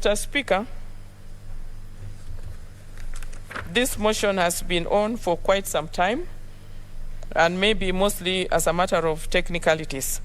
Mr. Speaker, this motion has been on for quite some time, and maybe mostly as a matter of technicalities.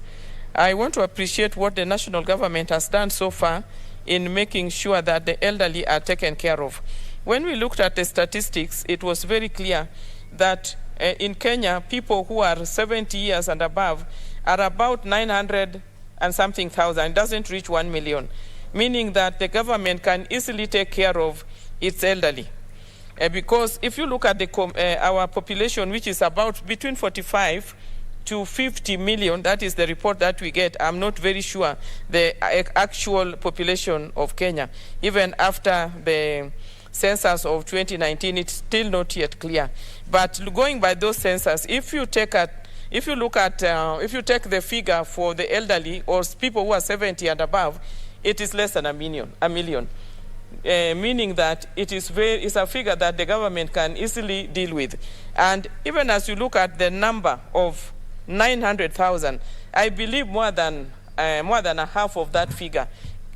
I want to appreciate what the national government has done so far in making sure that the elderly are taken care of. When we looked at the statistics, it was very clear that in Kenya, people who are 70 years and above are about 900 and something thousand. It doesn't reach 1 million, meaning that the government can easily take care of its elderly. Because if you look at our population, which is about between 45 to 50 million, that is the report that we get. I'm not very sure the actual population of Kenya. Even after the census of 2019, it's still not yet clear. But going by those census, if you take the figure for the elderly or people who are 70 and above, it is less than a million. Meaning that it's a figure that the government can easily deal with. And even as you look at the number of 900,000, I believe more than a half of that figure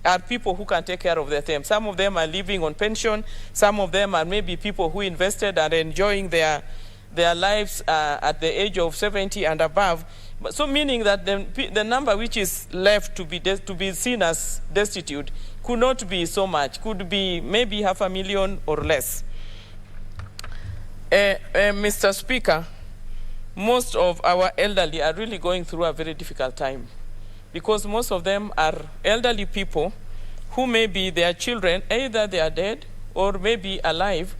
are people who can take care of them. Some of them are living on pension. Some of them are maybe people who invested and enjoying their lives at the age of 70 and above. So meaning that the number which is left to be seen as destitute could not be so much, could be maybe 500,000 or less. Mr. Speaker, most of our elderly are really going through a very difficult time, because most of them are elderly people who maybe their children, either they are dead or maybe alive,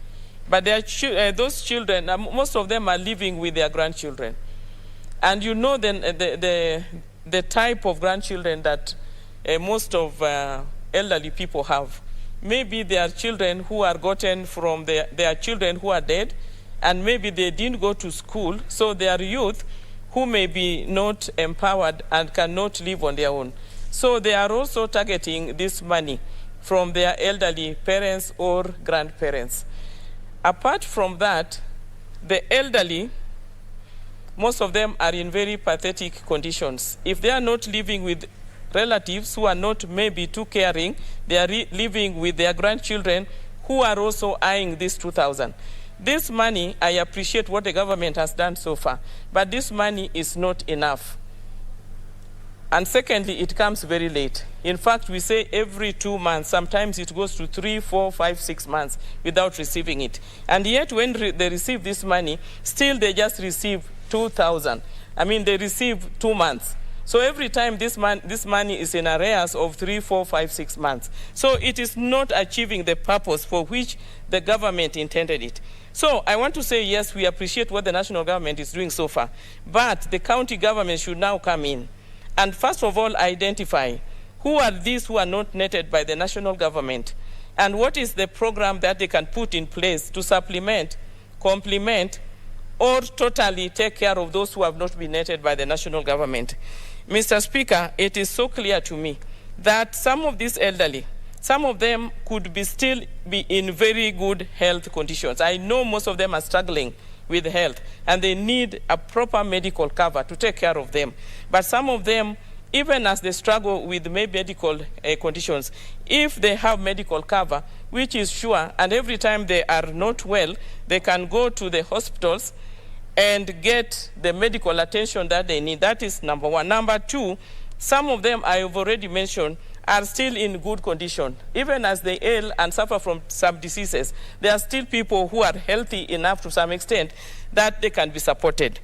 but those children, most of them are living with their grandchildren. And you know the type of grandchildren that most of elderly people have. Maybe they are children who are gotten from their children who are dead, and maybe they didn't go to school, so they are youth who may be not empowered and cannot live on their own. So they are also targeting this money from their elderly parents or grandparents. Apart from that, the elderly, most of them are in very pathetic conditions. If they are not living with relatives who are not maybe too caring, they are living with their grandchildren who are also eyeing this 2,000. This money, I appreciate what the government has done so far, but this money is not enough. And secondly, it comes very late. In fact, we say every 2 months. Sometimes it goes to 3, 4, 5, 6 months without receiving it. And yet when they receive this money, still they just receive 2,000. I mean, they receive 2 months. So every time this money is in arrears of 3, 4, 5, 6 months. So it is not achieving the purpose for which the government intended it. So I want to say, yes, we appreciate what the national government is doing so far, but the county government should now come in and first of all identify who are these who are not netted by the national government, and what is the program that they can put in place to supplement, complement, or totally take care of those who have not been netted by the national government. Mr. Speaker, it is so clear to me that some of these elderly, some of them could still be in very good health conditions. I know most of them are struggling with health, and they need a proper medical cover to take care of them. But some of them, even as they struggle with maybe medical conditions, if they have medical cover, which is sure, and every time they are not well, they can go to the hospitals and get the medical attention that they need. That is number one. Number two, some of them I have already mentioned are still in good condition. Even as they ail and suffer from some diseases, there are still people who are healthy enough to some extent that they can be supported.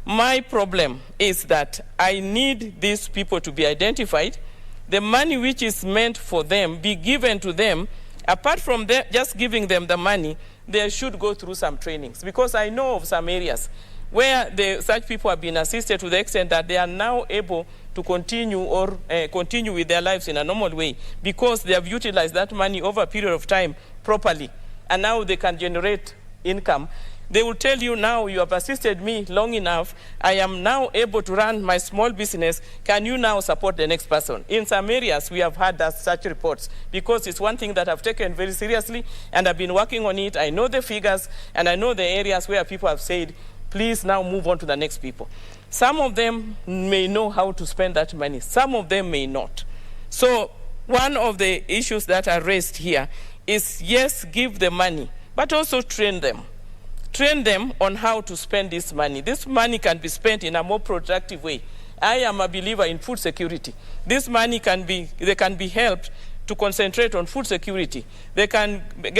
My problem is that I need these people to be identified, the money which is meant for them be given to them. Apart from just giving them the money, they should go through some trainings, because I know of some areas where such people have been assisted to the extent that they are now able to continue with their lives in a normal way, because they have utilized that money over a period of time properly, and now they can generate income. They will tell you, now you have assisted me long enough, I am now able to run my small business, can you now support the next person? In some areas we have had such reports, because it's one thing that I've taken very seriously and I've been working on it. I know the figures and I know the areas where people have said, please now move on to the next people. Some of them may know how to spend that money, some of them may not. So one of the issues that are raised here is, yes, give the money, but also train them. Train them on how to spend this money. This money can be spent in a more productive way. I am a believer in food security. This money they can be helped to concentrate on food security. They can